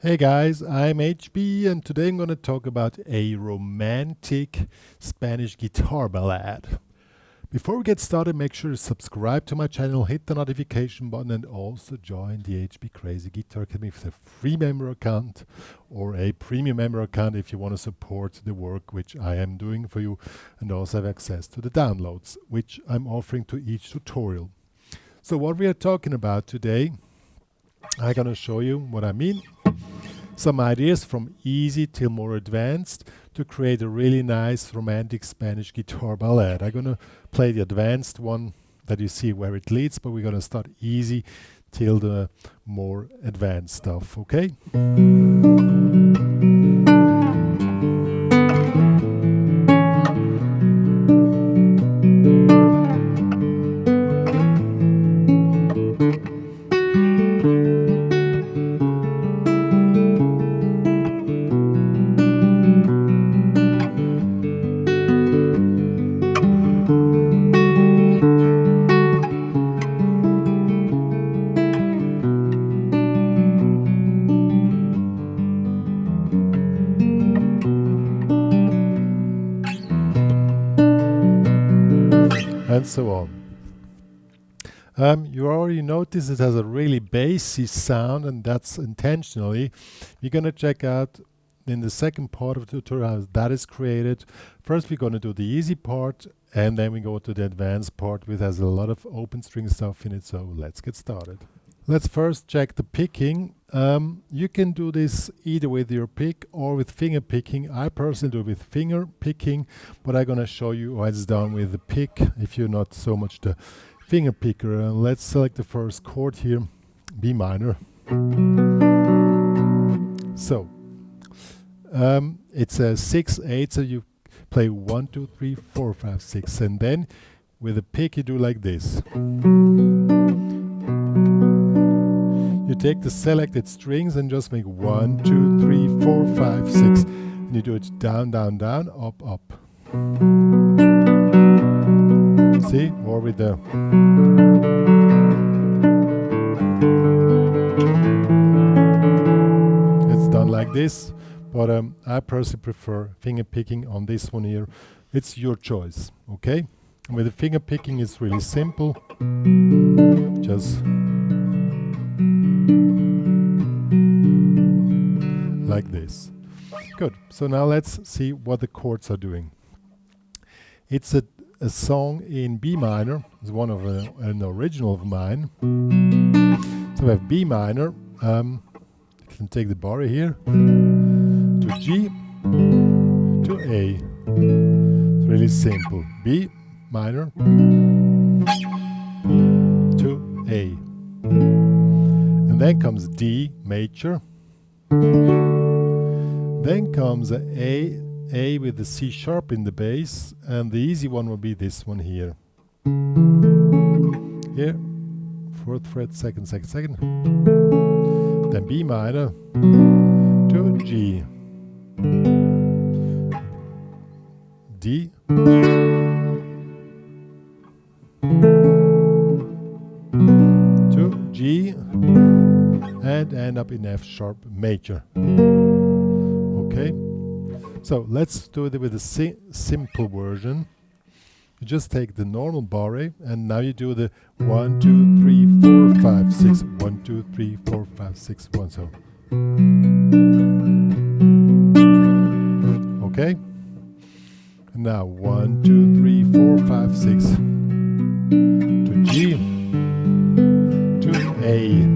Hey guys, I'm HB and today I'm going to talk about a romantic Spanish guitar ballad. Before we get started, make sure to subscribe to my channel, hit the notification button and also join the HPCrazy Guitar Academy with a free member account or a premium member account if you want to support the work which I am doing for you and also have access to the downloads which I'm offering to each tutorial. So what we are talking about today, I'm going to show you what I mean. Some ideas from easy till more advanced to create a really nice romantic Spanish guitar ballad. I'm going to play the advanced one that you see where it leads, but we're going to start easy till the more advanced stuff, okay? And so on. You already noticed it has a really bassy sound, and that's intentionally. We're going to check out in the second part of the tutorial how that is created. First we're going to do the easy part and then we go to the advanced part which has a lot of open string stuff in it, so let's get started. Let's first check the picking. You can do this either with your pick or with finger picking. I personally do it with finger picking, but I'm going to show you how it's done with the pick if you're not so much the finger picker. Let's select the first chord here, B minor. So it's a 6/8, so you play 1, 2, 3, 4, 5, 6, and then with a pick you do like this. You take the selected strings and just make 1, 2, 3, 4, 5, 6. And you do it down, down, down, up, up. See? Or with the... It's done like this, but I personally prefer finger picking on this one here. It's your choice, okay? And with the finger picking it's really simple. Just... like this. Good. So now let's see what the chords are doing. It's a song in B minor. It's one of an original of mine. So we have B minor. You can take the bar here to G to A. It's really simple. B minor to A. And then comes D major. Then comes a with the C sharp in the bass, and the easy one will be this one here. Here, 4th fret, second. Then B minor to G. D. To G. And end up in F sharp major. Okay, so let's do it with a simple version. You just take the normal barre and now you do the 1, 2, 3, 4, 5, 6, 1, 2, 3, 4, 5, 6, 1, so. Okay, and now 1, 2, 3, 4, 5, 6 to G to A.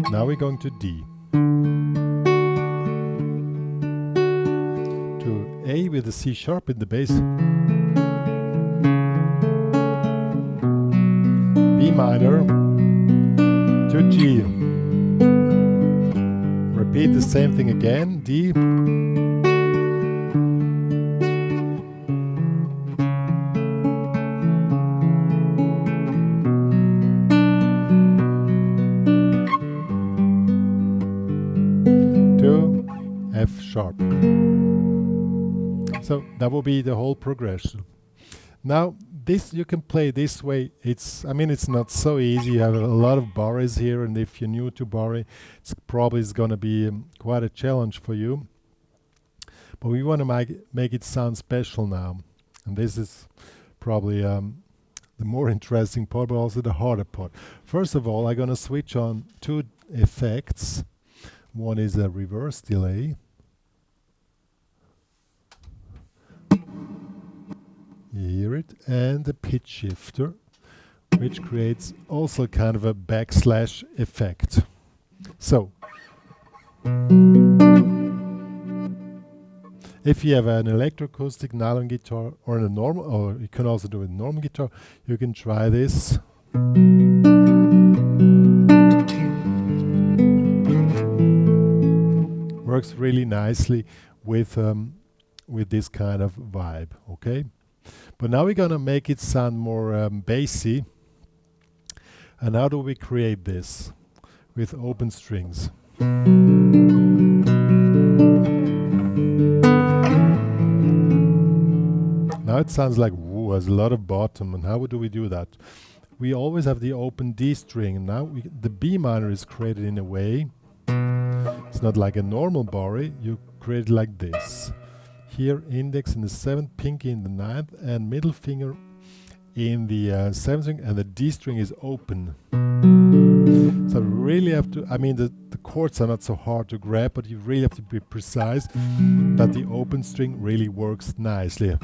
Now we're going to D. To A with the C sharp in the bass. B minor to G. Repeat the same thing again. D. F sharp. So that will be the whole progression. Now this you can play this way. I mean it's not so easy. You have a lot of bars here, and if you're new to bar, it's probably going to be quite a challenge for you. But we want to make it sound special now, and this is probably the more interesting part, but also the harder part. First of all, I'm going to switch on two effects. One is a reverse delay. You hear it, and the pitch shifter, which creates also kind of a backslash effect. So if you have an electroacoustic nylon guitar or a normal, or you can also do it with normal guitar, you can try this. Works really nicely with this kind of vibe, okay? But now we're gonna make it sound more bassy. And how do we create this? With open strings. Now it sounds like woo, has a lot of bottom. And how do we do that? We always have the open D string. And now the B minor is created in a way. It's not like a normal bar. You create it like this. Here, index in the 7th, pinky in the 9th, and middle finger in the 7th string, and the D string is open. So we really have to, I mean the chords are not so hard to grab, but you really have to be precise that the open string really works nicely.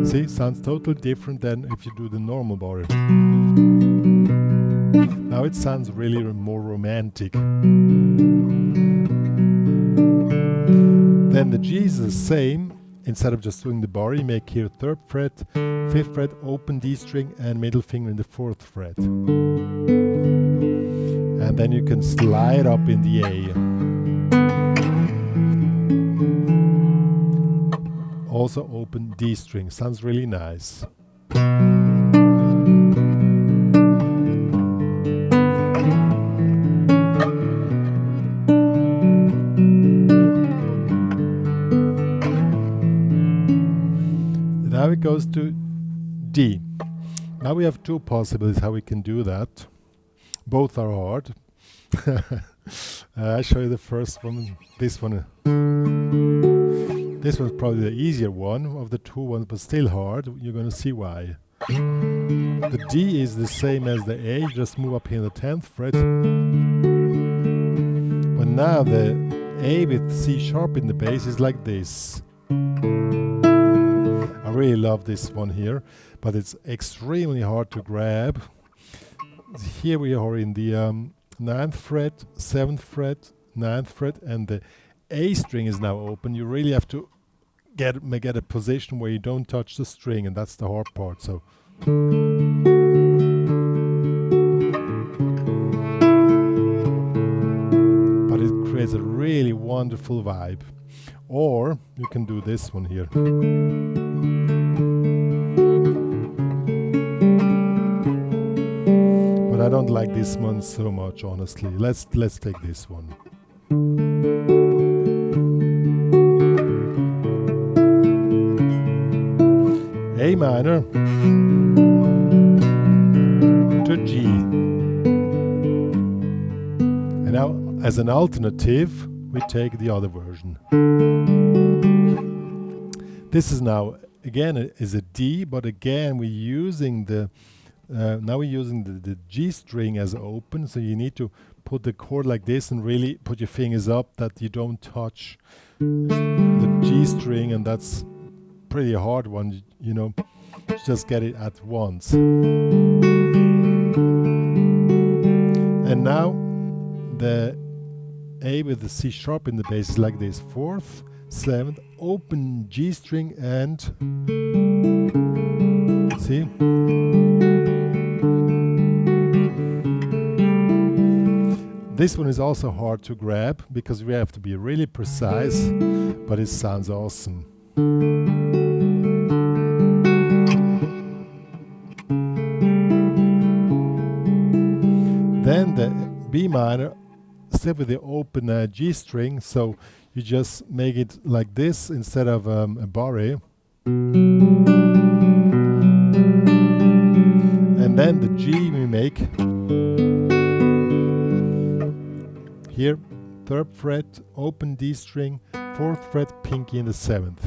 See, sounds totally different than if you do the normal bar. Now it sounds really more romantic. Then the G is the same. Instead of just doing the bar, you make here 3rd fret, 5th fret, open D string, and middle finger in the 4th fret. And then you can slide up in the A. Also open D string. Sounds really nice. Now it goes to D. Now we have two possibilities how we can do that. Both are hard. I'll show you the first one. This one. This one's probably the easier one of the two ones, but still hard. You're going to see why. The D is the same as the A, just move up here in the 10th fret. But now the A with C sharp in the bass is like this. I really love this one here, but it's extremely hard to grab. Here we are in the 9th fret, 7th fret, 9th fret, and the A string is now open. You really have to get a position where you don't touch the string, and that's the hard part. So but it creates a really wonderful vibe. Or you can do this one here. But I don't like this one so much, honestly. Let's take this one. A minor to G. And now, as an alternative, we take the other version. This is now again is a D, but again we're using the the G string as open, so you need to put the chord like this and really put your fingers up that you don't touch the G string, and that's pretty hard one, you know. Just get it at once. And now the A with the C sharp in the bass is like this: 4th, 7th, open G string, and see? This one is also hard to grab because we have to be really precise, but it sounds awesome. Then the B minor still with the open G string, so you just make it like this instead of a barre. And then the G we make here, 3rd fret, open D string, 4th fret, pinky in the 7th.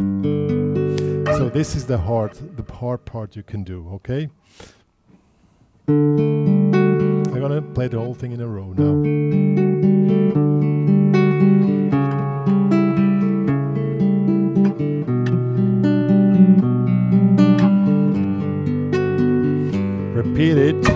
So this is the hard part you can do, okay? I'm gonna play the whole thing in a row now. Repeat it.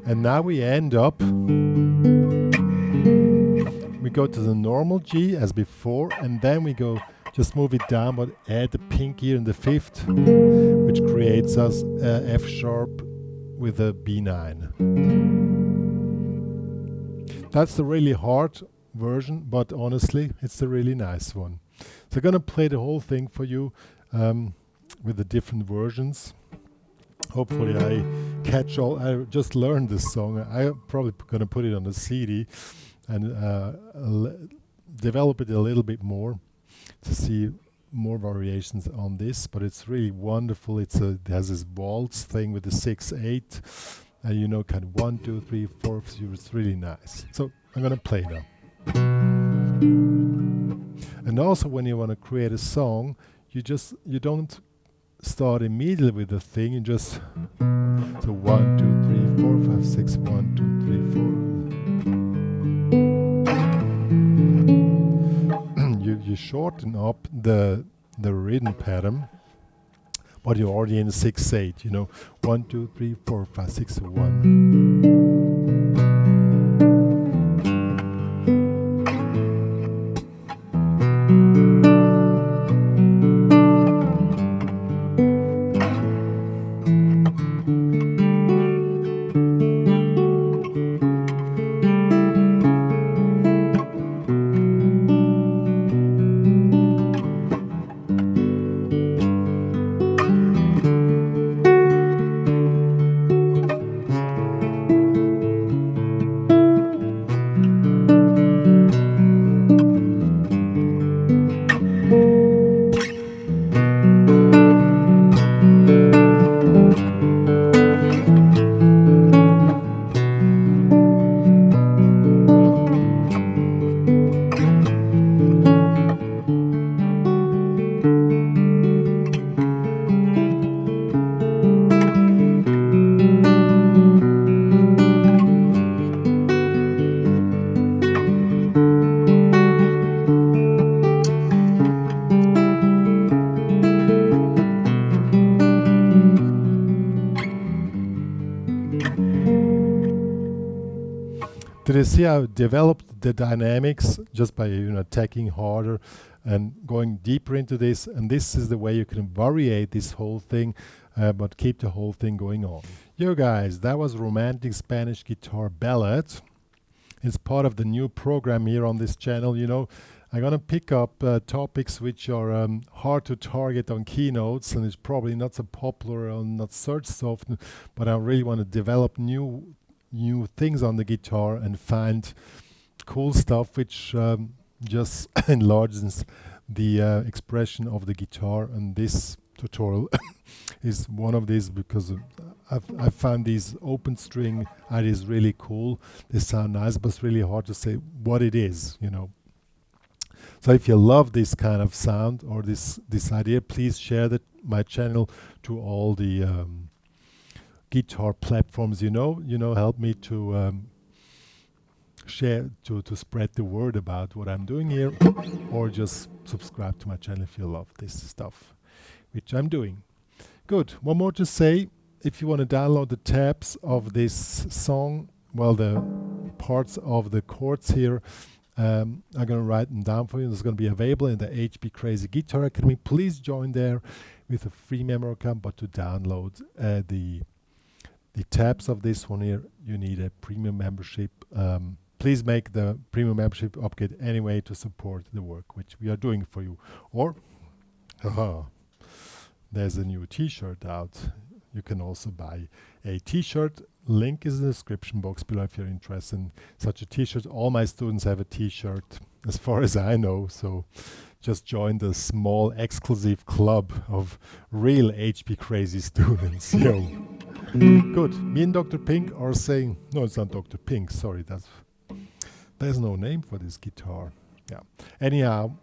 And now we end up, we go to the normal G as before, and then we go, just move it down, but add the pinky in the 5th, which creates us F sharp with a B9. That's the really hard version, but honestly, it's a really nice one. So I'm gonna play the whole thing for you with the different versions. Hopefully I catch all. I just learned this song. I'm probably gonna put it on a CD and develop it a little bit more to see more variations on this. But it's really wonderful. It has this waltz thing with the 6/8, and you know, kind of 1, 2, 3, 4. It's really nice. So I'm gonna play now. And also, when you want to create a song, you don't start immediately with the thing. You just so 1, 2, 3, 4, 5, 6, 1, 2, 3, 4. You shorten up the rhythm pattern, but you're already in 6/8. You know, 1, 2, 3, 4, 5, 6, 1. Did you see how I developed the dynamics just by attacking harder and going deeper into this? And this is the way you can variate this whole thing, but keep the whole thing going on. Yo guys, that was Romantic Spanish Guitar Ballad. It's part of the new program here on this channel. I'm gonna pick up topics which are hard to target on keynotes, and it's probably not so popular or not searched so often, but I really want to develop new things on the guitar and find cool stuff which just enlarges the expression of the guitar. And this tutorial is one of these, because I found these open string ideas really cool. They sound nice, but it's really hard to say what it is. So if you love this kind of sound or this idea, please share my channel to all the guitar platforms. Help me to share, to spread the word about what I'm doing here, or just subscribe to my channel if you love this stuff which I'm doing. Good. One more to say: if you want to download the tabs of this song, well, the parts of the chords here, I'm going to write them down for you. It's going to be available in the HPCrazy Guitar Academy. Please join there with a free memory account. But to download the tabs of this one here, you need a premium membership. please make the premium membership upgrade anyway to support the work which we are doing for you. Or, haha, there's a new t-shirt out. You can also buy a t-shirt. Link is in the description box below if you're interested in such a t-shirt. All my students have a t-shirt as far as I know, so just join the small exclusive club of real HPCrazy students. Yo. Good. Me and Dr. Pink are saying, no, it's not Dr. Pink, sorry, there's no name for this guitar. Yeah. Anyhow,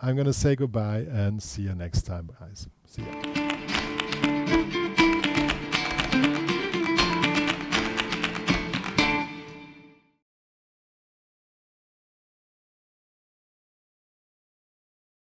I'm gonna say goodbye and see you next time, guys. See ya.